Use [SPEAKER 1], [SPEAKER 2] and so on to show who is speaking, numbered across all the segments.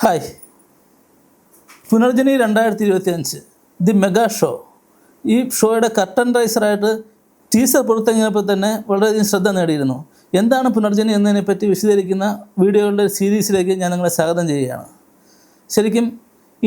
[SPEAKER 1] Hi, Punarjani 2025 the mega show. ഈ ഷോയുടെ curtain റൈസറായിട്ട് teaser പുറത്തിറങ്ങിയപ്പോൾ തന്നെ വളരെയധികം ശ്രദ്ധ നേടിയിരുന്നു. എന്താണ് പുനർജനി എന്നതിനെപ്പറ്റി വിശദീകരിക്കുന്ന വീഡിയോകളുടെ സീരീസിലേക്ക് ഞാൻ നിങ്ങളെ സ്വാഗതം ചെയ്യുകയാണ്. ശരിക്കും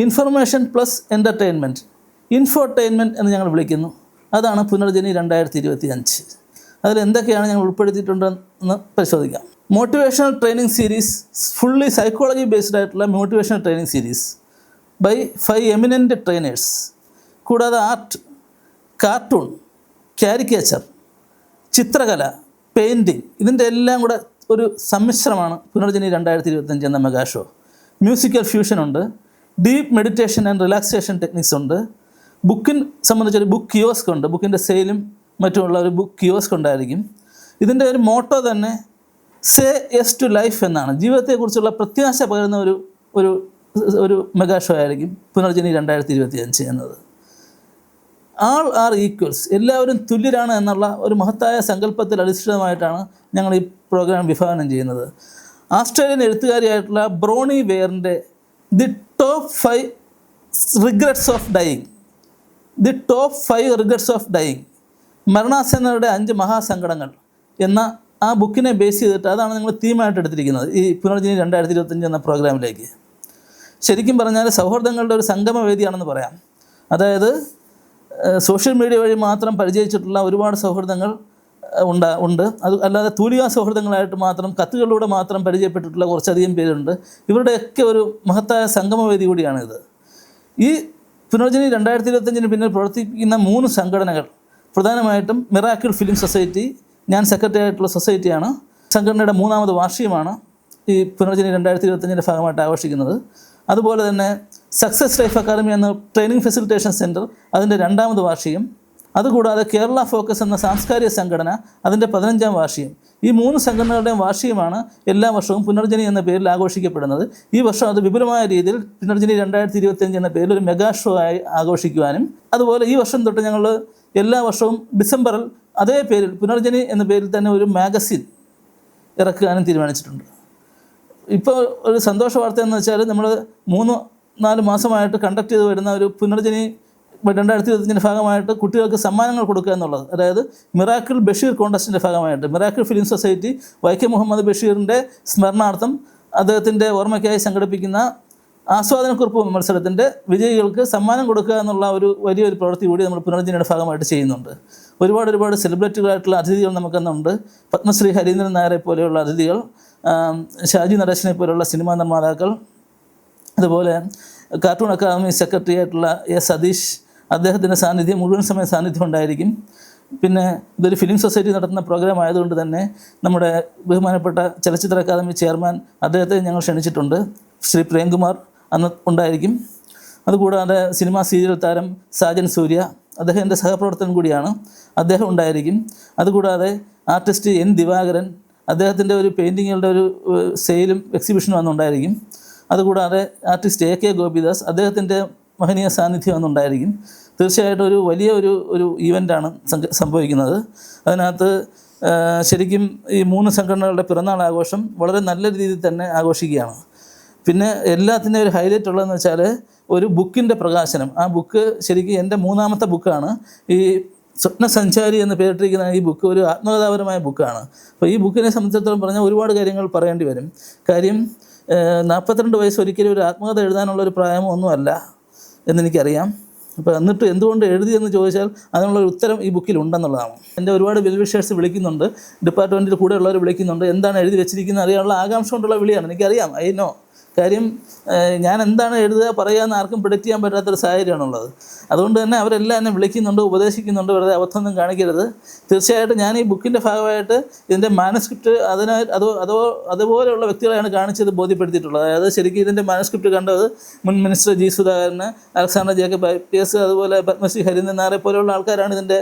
[SPEAKER 1] ഇൻഫർമേഷൻ പ്ലസ് എൻ്റർടൈൻമെൻറ്റ്, ഇൻഫോർടൈൻമെൻറ്റ് എന്ന് ഞങ്ങൾ വിളിക്കുന്നു. അതാണ് പുനർജനി 2025. അതിൽ എന്തൊക്കെയാണ് ഞങ്ങൾ ഉൾപ്പെടുത്തിയിട്ടുണ്ടെന്ന് പരിശോധിക്കാം. Motivational training series, fully psychology based ആയിട്ടുള്ള motivational training series by 5 eminent trainers. കൂടാതെ ആർട്ട്, കാർട്ടൂൺ, കാരിക്കേച്ചർ, ചിത്രകല, പെയിൻറ്റിങ്, ഇതിൻ്റെ എല്ലാം കൂടെ ഒരു സമ്മിശ്രമാണ് പുനർജനി 2025 എന്ന മെഗാ ഷോ. മ്യൂസിക്കൽ ഫ്യൂഷൻ ഉണ്ട്, deep meditation and relaxation techniques ഉണ്ട്, ബുക്കിന് സംബന്ധിച്ചൊരു ബുക്ക് കിയോസ്ക് ഉണ്ട്, ബുക്കിൻ്റെ സെയിലും മറ്റുമുള്ള ഒരു ബുക്ക് കിയോസ്ക് ഉണ്ടായിരിക്കും. ഇതിൻ്റെ ഒരു മോട്ടോ തന്നെ സേ യെസ് ടു ലൈഫ് എന്നാണ്. ജീവിതത്തെക്കുറിച്ചുള്ള പ്രത്യാശ പകരുന്ന ഒരു മെഗാ ഷോ ആയിരിക്കും പുനർജനി 2025 എന്നത്. ആൾ ആർ ഈക്വൽസ്, എല്ലാവരും തുല്യരാണ് എന്നുള്ള ഒരു മഹത്തായ സങ്കല്പത്തിൽ അധിഷ്ഠിതമായിട്ടാണ് ഞങ്ങൾ ഈ പ്രോഗ്രാം വിഭാവനം ചെയ്യുന്നത്. ആസ്ട്രേലിയൻ എഴുത്തുകാരിയായിട്ടുള്ള ബ്രോണി വെയറിൻ്റെ the top 5 regrets of dying, the top 5 regrets of dying, മരണാസന്നരുടെ 5 മഹാസങ്കടങ്ങൾ എന്ന ആ ബുക്കിനെ ബേസ് ചെയ്തിട്ട് അതാണ് നിങ്ങൾ തീമായിട്ട് എടുത്തിരിക്കുന്നത് ഈ പുനർജനി 2025 എന്ന പ്രോഗ്രാമിലേക്ക്. ശരിക്കും പറഞ്ഞാൽ സൗഹൃദങ്ങളുടെ ഒരു സംഗമവേദിയാണെന്ന് പറയാം. അതായത് സോഷ്യൽ മീഡിയ വഴി മാത്രം പരിചയിച്ചിട്ടുള്ള ഒരുപാട് സൗഹൃദങ്ങൾ ഉണ്ട്. അത് അല്ലാതെ തൂലികാ സൗഹൃദങ്ങളായിട്ട് മാത്രം കത്തുകളിലൂടെ മാത്രം പരിചയപ്പെട്ടിട്ടുള്ള കുറച്ചധികം പേരുണ്ട്. ഇവരുടെയൊക്കെ ഒരു മഹത്തായ സംഗമവേദി കൂടിയാണിത്. ഈ പുനർജനി 2025 പിന്നിൽ പ്രവർത്തിക്കുന്ന 3 സംഘടനകൾ, പ്രധാനമായിട്ടും മിറാക്കിൾ ഫിലിം സൊസൈറ്റി, ഞാൻ സെക്രട്ടറി ആയിട്ടുള്ള സൊസൈറ്റിയാണ്. സംഘടനയുടെ 3ാമത് വാർഷികമാണ് ഈ പുനർജനി 2025 ഭാഗമായിട്ട് ആഘോഷിക്കുന്നത്. അതുപോലെ തന്നെ സക്സസ് ലൈഫ് അക്കാദമി എന്ന ട്രെയിനിങ് ഫെസിലിറ്റേഷൻ സെൻറ്റർ, അതിൻ്റെ 2ാമത് വാർഷികം. അതുകൂടാതെ കേരള ഫോക്കസ് എന്ന സാംസ്കാരിക സംഘടന, അതിൻ്റെ 15ാം വാർഷികം. ഈ 3 സംഘടനകളുടെയും വാർഷികമാണ് എല്ലാ വർഷവും പുനർജനി എന്ന പേരിൽ ആഘോഷിക്കപ്പെടുന്നത്. ഈ വർഷം അത് വിപുലമായ രീതിയിൽ പുനർജനി 2025 എന്ന പേരിൽ ഒരു മെഗാ ഷോ ആയി ആഘോഷിക്കുവാനും, അതുപോലെ ഈ വർഷം തൊട്ട് ഞങ്ങൾ എല്ലാ വർഷവും ഡിസംബറിൽ അതേ പേരിൽ പുനർജനി എന്ന പേരിൽ തന്നെ ഒരു മാഗസിൻ ഇറക്കാനും തീരുമാനിച്ചിട്ടുണ്ട്. ഇപ്പോൾ ഒരു സന്തോഷ വാർത്ത എന്ന് വെച്ചാൽ നമ്മൾ 3-4 മാസമായിട്ട് കണ്ടക്ട് ചെയ്ത് വരുന്ന ഒരു പുനർജനി 2025 ഭാഗമായിട്ട് കുട്ടികൾക്ക് സമ്മാനങ്ങൾ കൊടുക്കുക എന്നുള്ളത്, അതായത് മിറാക്കിൾ ബഷീർ കോൺടെസ്റ്റിൻ്റെ ഭാഗമായിട്ട് miracle film society Vaikom Muhammad ബഷീറിൻ്റെ സ്മരണാർത്ഥം അദ്ദേഹത്തിൻ്റെ ഓർമ്മയ്ക്കായി സംഘടിപ്പിക്കുന്ന ആസ്വാദനക്കുറിപ്പ് മത്സരത്തിൻ്റെ വിജയികൾക്ക് സമ്മാനം കൊടുക്കുക എന്നുള്ള ഒരു വലിയൊരു പ്രവൃത്തി കൂടി നമ്മൾ പുനർജനിയുടെ ഭാഗമായിട്ട് ചെയ്യുന്നുണ്ട്. ഒരുപാട് സെലിബ്രിറ്റികളായിട്ടുള്ള അതിഥികൾ നമുക്കെന്നുണ്ട്. പത്മശ്രീ ഹരീന്ദ്രൻ നായരെ പോലെയുള്ള അതിഥികൾ, ഷാജി നടേശനെ പോലെയുള്ള സിനിമാ നിർമ്മാതാക്കൾ, അതുപോലെ കാർട്ടൂൺ അക്കാദമി സെക്രട്ടറി ആയിട്ടുള്ള എ സതീഷ്, അദ്ദേഹത്തിൻ്റെ സാന്നിധ്യം, മുഴുവൻ സമയ സാന്നിധ്യം ഉണ്ടായിരിക്കും. പിന്നെ ഇതൊരു ഫിലിം സൊസൈറ്റി നടത്തുന്ന പ്രോഗ്രാം ആയതുകൊണ്ട് തന്നെ നമ്മുടെ ബഹുമാനപ്പെട്ട ചലച്ചിത്ര അക്കാദമി ചെയർമാൻ, അദ്ദേഹത്തെ ഞങ്ങൾ ക്ഷണിച്ചിട്ടുണ്ട്. ശ്രീ പ്രേംകുമാർ അന്ന് ഉണ്ടായിരിക്കും. അതുകൂടാതെ സിനിമാ സീരിയൽ താരം സാജൻ സൂര്യ, അദ്ദേഹം എൻ്റെ സഹപ്രവർത്തകൻ കൂടിയാണ്, അദ്ദേഹം ഉണ്ടായിരിക്കും. അതുകൂടാതെ ആർട്ടിസ്റ്റ് എൻ ദിവാകരൻ, അദ്ദേഹത്തിൻ്റെ ഒരു പെയിൻറ്റിങ്ങുകളുടെ ഒരു സെയിലും എക്സിബിഷനും അന്നുണ്ടായിരിക്കും. അതുകൂടാതെ ആർട്ടിസ്റ്റ് AK ഗോപിദാസ്, അദ്ദേഹത്തിൻ്റെ മഹനീയ സാന്നിധ്യം അന്നുണ്ടായിരിക്കും. തീർച്ചയായിട്ടും ഒരു വലിയ ഒരു ഈവൻ്റാണ് സംഭവിക്കുന്നത്. അതിനകത്ത് ശരിക്കും ഈ 3 സംഘടനകളുടെ പിറന്നാൾ ആഘോഷം വളരെ നല്ല രീതിയിൽ തന്നെ ആഘോഷിക്കുകയാണ്. പിന്നെ എല്ലാത്തിൻ്റെയും ഒരു ഹൈലൈറ്റ് ഉള്ളതെന്ന് വെച്ചാൽ ഒരു ബുക്കിൻ്റെ പ്രകാശനം. ആ ബുക്ക് ശരിക്കും എൻ്റെ 3ാമത്തെ ബുക്കാണ്. ഈ സ്വപ്നസഞ്ചാരി എന്ന് പേരിട്ടിരിക്കുന്ന ഈ ബുക്ക് ഒരു ആത്മകഥാപരമായ ബുക്കാണ്. അപ്പോൾ ഈ ബുക്കിനെ സംബന്ധിച്ചിടത്തോളം പറഞ്ഞാൽ ഒരുപാട് കാര്യങ്ങൾ പറയേണ്ടി വരും. കാര്യം 42 വയസ്സ് ഒരിക്കലും ഒരു ആത്മകഥ എഴുതാനുള്ളൊരു പ്രായമോ ഒന്നുമല്ല എന്നെനിക്കറിയാം. അപ്പോൾ എന്നിട്ട് എന്തുകൊണ്ട് എഴുതിയെന്ന് ചോദിച്ചാൽ അതിനുള്ളൊരു ഉത്തരം ഈ ബുക്കിൽ ഉണ്ടെന്നുള്ളതാണ്. എൻ്റെ ഒരുപാട് വെൽവിഷേഴ്സ് വിളിക്കുന്നുണ്ട്, ഡിപ്പാർട്ട്മെൻറ്റിൽ കൂടെ ഉള്ളവർ വിളിക്കുന്നുണ്ട്. എന്താണ് എഴുതി വെച്ചിരിക്കുന്നത് അറിയാനുള്ള ആകാംക്ഷ കൊണ്ടുള്ള വിളിയാണ്, എനിക്കറിയാം, ഐ നോ. കാര്യം ഞാൻ എന്താണ് എഴുതുക പറയുക എന്ന് ആർക്കും പ്രെഡിക്റ്റ് ചെയ്യാൻ പറ്റാത്തൊരു സാഹചര്യമാണുള്ളത്. അതുകൊണ്ട് തന്നെ അവരെല്ലാം എന്നെ വിളിക്കുന്നുണ്ട്, ഉപദേശിക്കുന്നുണ്ട്, വെറുതെ അബദ്ധമൊന്നും കാണിക്കരുത്. തീർച്ചയായിട്ടും ഞാൻ ഈ ബുക്കിൻ്റെ ഭാഗമായിട്ട് ഇതിൻ്റെ മാനുസ്ക്രിപ്റ്റ് അതുപോലെയുള്ള വ്യക്തികളെയാണ് കാണിച്ചത് ബോധ്യപ്പെടുത്തിയിട്ടുള്ളത്. അതായത് ശരിക്കും ഇതിൻ്റെ മാനുസ്ക്രിപ്റ്റ് കണ്ടത് മുൻ മിനിസ്റ്റർ ജി സുധാകരന്, അലക്സാണ്ടർ ജേക്കബ് IPS, അതുപോലെ പത്മശ്രീ ഹരീന്ദ്രൻ നായരെ പോലെയുള്ള ആൾക്കാരാണ് ഇതിൻ്റെ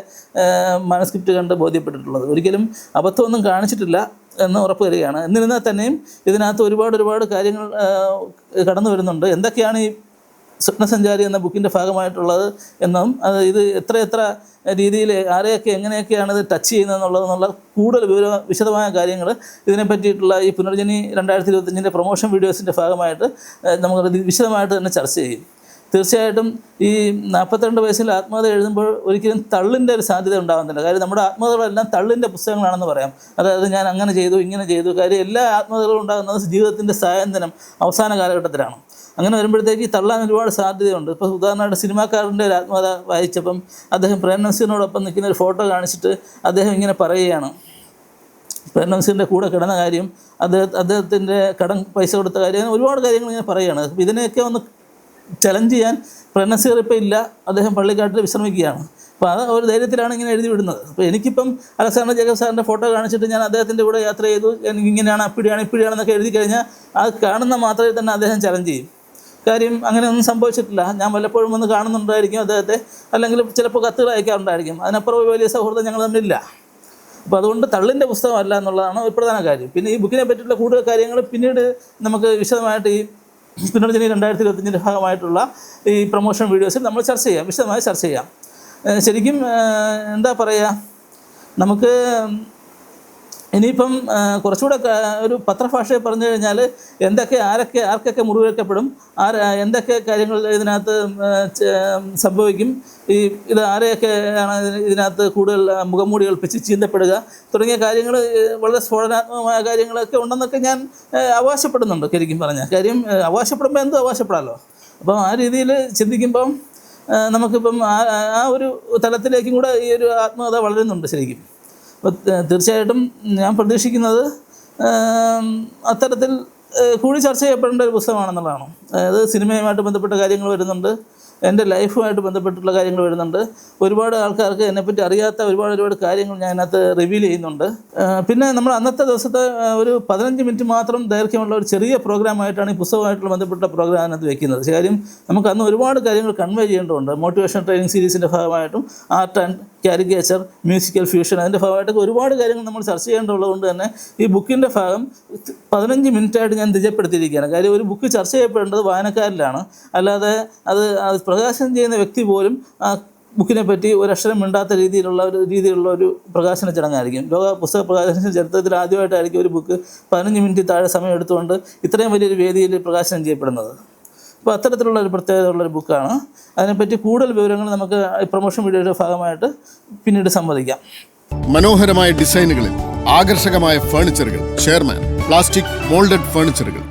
[SPEAKER 1] മാനുസ്ക്രിപ്റ്റ് കണ്ട് ബോധ്യപ്പെട്ടിട്ടുള്ളത്. ഒരിക്കലും അബദ്ധമൊന്നും കാണിച്ചിട്ടില്ല എന്ന് ഉറപ്പ് തരികയാണ്. എന്നിരുന്നാൽ തന്നെയും ഇതിനകത്ത് ഒരുപാട് കാര്യങ്ങൾ കടന്നു വരുന്നുണ്ട്. എന്തൊക്കെയാണ് ഈ സ്വപ്നസഞ്ചാരി എന്ന ബുക്കിൻ്റെ ഭാഗമായിട്ടുള്ളത് എന്നും ഇത് എത്ര രീതിയിൽ ആരെയൊക്കെ എങ്ങനെയൊക്കെയാണ് ഇത് ടച്ച് ചെയ്യുന്നതെന്നുള്ള കൂടുതൽ വിശദമായ കാര്യങ്ങൾ ഇതിനെ പറ്റിയിട്ടുള്ള ഈ പുനർജനി 2025 പ്രൊമോഷൻ വീഡിയോസിൻ്റെ ഭാഗമായിട്ട് നമുക്ക് വിശദമായിട്ട് തന്നെ ചർച്ച ചെയ്യും. തീർച്ചയായിട്ടും ഈ 42 വയസ്സിൽ ആത്മകഥ എഴുതുമ്പോൾ ഒരിക്കലും തള്ളിൻ്റെ ഒരു സാധ്യത ഉണ്ടാകുന്നില്ല. കാര്യം നമ്മുടെ ആത്മകഥകളെല്ലാം തള്ളിൻ്റെ പുസ്തകങ്ങളാണെന്ന് പറയാം. അതായത് ഞാൻ അങ്ങനെ ചെയ്തു ഇങ്ങനെ ചെയ്തു. കാര്യം എല്ലാ ആത്മകഥകളും ഉണ്ടാകുന്നത് ജീവിതത്തിൻ്റെ സായന്തനം അവസാന കാലഘട്ടത്തിലാണ്. അങ്ങനെ വരുമ്പോഴത്തേക്ക് തള്ളാൻ ഒരുപാട് സാധ്യതയുണ്ട്. ഇപ്പോൾ ഉദാഹരണമായിട്ട് സിനിമാക്കാരൻ്റെ ഒരു ആത്മകഥ വായിച്ചപ്പം അദ്ദേഹം പ്രേം നസീറിനോടൊപ്പം നിൽക്കുന്ന ഒരു ഫോട്ടോ കാണിച്ചിട്ട് അദ്ദേഹം ഇങ്ങനെ പറയുകയാണ്, പ്രേം നസീറിൻ്റെ കൂടെ കിടന്ന കാര്യം, അദ്ദേഹത്തിൻ്റെ കടം പൈസ കൊടുത്ത കാര്യം, ഒരുപാട് കാര്യങ്ങൾ ഇങ്ങനെ പറയുകയാണ്. അപ്പോൾ ഇതിനെയൊക്കെ ഒന്ന് ചലഞ്ച് ചെയ്യാൻ പ്രേം നസീർ ഇപ്പോൾ ഇല്ല, അദ്ദേഹം പള്ളിക്കാട്ടിൽ വിശ്രമിക്കുകയാണ്. അപ്പോൾ അത് ഒരു ധൈര്യത്തിലാണ് ഇങ്ങനെ എഴുതി വിടുന്നത്. അപ്പോൾ എനിക്കിപ്പം അലക്സാണ്ടർ ജേക്കബ് സാറിൻ്റെ ഫോട്ടോ കാണിച്ചിട്ട് ഞാൻ അദ്ദേഹത്തിൻ്റെ കൂടെ യാത്ര ചെയ്തു, എനിക്കിങ്ങനെയാണ് ഇപ്പിടിയാണെന്നൊക്കെ എഴുതി കഴിഞ്ഞാൽ അത് കാണുന്ന മാത്രമേ തന്നെ അദ്ദേഹം ചലഞ്ച് ചെയ്യും. കാര്യം അങ്ങനെയൊന്നും സംഭവിച്ചിട്ടില്ല. ഞാൻ വല്ലപ്പോഴും വന്ന് കാണുന്നുണ്ടായിരിക്കും അദ്ദേഹത്തെ, അല്ലെങ്കിൽ ചിലപ്പോൾ കത്തുകൾ അയക്കാറുണ്ടായിരിക്കും. അതിനപ്പുറം ഒരു വലിയ സൗഹൃദം ഞങ്ങൾ തമ്മിലില്ല. അപ്പോൾ അതുകൊണ്ട് തള്ളിൻ്റെ പുസ്തകമല്ല എന്നുള്ളതാണ് ഒരു പ്രധാന കാര്യം. പിന്നെ ഈ ബുക്കിനെ പറ്റിയുള്ള കൂടുതൽ കാര്യങ്ങൾ പിന്നീട് നമുക്ക് വിശദമായിട്ട് ഈ പുനർജനി 2025 ഭാഗമായിട്ടുള്ള ഈ പ്രൊമോഷൻ വീഡിയോസിൽ നമ്മൾ ചർച്ച ചെയ്യാം, വിശദമായി ചർച്ച ചെയ്യാം. ശരിക്കും എന്താ പറയുക, നമുക്ക് ഇനിയിപ്പം കുറച്ചുകൂടെ ഒരു പത്രഭാഷയെ പറഞ്ഞു കഴിഞ്ഞാൽ ആർക്കൊക്കെ മുറിവേൽക്കപ്പെടും, എന്തൊക്കെ കാര്യങ്ങൾ ഇതിനകത്ത് സംഭവിക്കും, ഇത് ആരെയൊക്കെയാണ് ഇതിനകത്ത് കൂടുതൽ മുഖംമൂടി കൽപ്പിച്ച് ചീന്തപ്പെടുക തുടങ്ങിയ കാര്യങ്ങൾ, വളരെ സ്ഫോടനാത്മകമായ കാര്യങ്ങളൊക്കെ ഉണ്ടെന്നൊക്കെ ഞാൻ അവകാശപ്പെടുന്നുണ്ട്. ശരിക്കും പറഞ്ഞാൽ കാര്യം അവകാശപ്പെടുമ്പോൾ എന്തോ അവകാശപ്പെടാമല്ലോ. അപ്പം ആ രീതിയിൽ ചിന്തിക്കുമ്പം നമുക്കിപ്പം ആ ഒരു തലത്തിലേക്കും കൂടെ ഈ ഒരു ആത്മകഥ വളരുന്നുണ്ട് ശരിക്കും. അപ്പോൾ തീർച്ചയായിട്ടും ഞാൻ പ്രതീക്ഷിക്കുന്നത് അത്തരത്തിൽ കൂടി ചർച്ച ചെയ്യപ്പെടേണ്ട ഒരു പുസ്തകമാണെന്നുള്ളതാണ്. അതായത് സിനിമയുമായിട്ട് ബന്ധപ്പെട്ട കാര്യങ്ങൾ വരുന്നുണ്ട്, എൻ്റെ ലൈഫുമായിട്ട് ബന്ധപ്പെട്ടുള്ള കാര്യങ്ങൾ വരുന്നുണ്ട്, ഒരുപാട് ആൾക്കാർക്ക് എന്നെപ്പറ്റി അറിയാത്ത ഒരുപാട് കാര്യങ്ങൾ ഞാൻ അതിനകത്ത് റിവീൽ ചെയ്യുന്നുണ്ട്. പിന്നെ നമ്മൾ അന്നത്തെ ദിവസത്തെ ഒരു 15 മിനിറ്റ് മാത്രം ദൈർഘ്യമുള്ള ഒരു ചെറിയ പ്രോഗ്രാമായിട്ടാണ് ഈ പുസ്തകമായിട്ടുള്ള ബന്ധപ്പെട്ട പ്രോഗ്രാം അതിനകത്ത് വെക്കുന്നത്. കാര്യം നമുക്ക് അന്ന് ഒരുപാട് കാര്യങ്ങൾ കൺവേ ചെയ്യേണ്ടതുണ്ട്. മോട്ടിവേഷൻ ട്രെയിനിങ് സീരീസിൻ്റെ ഭാഗമായിട്ടും art and caricature, musical fusion, അതിൻ്റെ ഭാഗമായിട്ടൊക്കെ ഒരുപാട് കാര്യങ്ങൾ നമ്മൾ ചർച്ച ചെയ്യേണ്ടതുള്ളത് കൊണ്ട് തന്നെ ഈ ബുക്കിൻ്റെ ഭാഗം 15 മിനിറ്റായിട്ട് ഞാൻ നിജപ്പെടുത്തിയിരിക്കുകയാണ്. കാര്യം ഒരു ബുക്ക് ചർച്ച ചെയ്യപ്പെടേണ്ടത് വായനക്കാരിലാണ്, അല്ലാതെ അത് പ്രകാശനം ചെയ്യുന്ന വ്യക്തി പോലും ആ ബുക്കിനെ പറ്റി ഒരക്ഷരം മിണ്ടാത്ത രീതിയിലുള്ള ഒരു പ്രകാശന ചടങ്ങായിരിക്കും. ലോക പുസ്തക പ്രകാശന ചരിത്രത്തിൽ ആദ്യമായിട്ടായിരിക്കും ഒരു ബുക്ക് 15 മിനിറ്റ് താഴെ സമയം എടുത്തുകൊണ്ട് ഇത്രയും വലിയൊരു വേദിയിൽ പ്രകാശനം ചെയ്യപ്പെടുന്നത്. അപ്പോൾ അത്തരത്തിലുള്ള ഒരു പ്രത്യേകതയുള്ളൊരു ബുക്കാണ്. അതിനെപ്പറ്റി കൂടുതൽ വിവരങ്ങൾ നമുക്ക് പ്രൊമോഷൻ വീഡിയോയുടെ ഭാഗമായിട്ട് പിന്നീട് സംവദിക്കാം.
[SPEAKER 2] മനോഹരമായ ഡിസൈനുകളിൽ ആകർഷകമായ ഫർണിച്ചറുകൾ, ചെയർമാൻ, പ്ലാസ്റ്റിക് മോൾഡഡ് ഫർണിച്ചറുകൾ,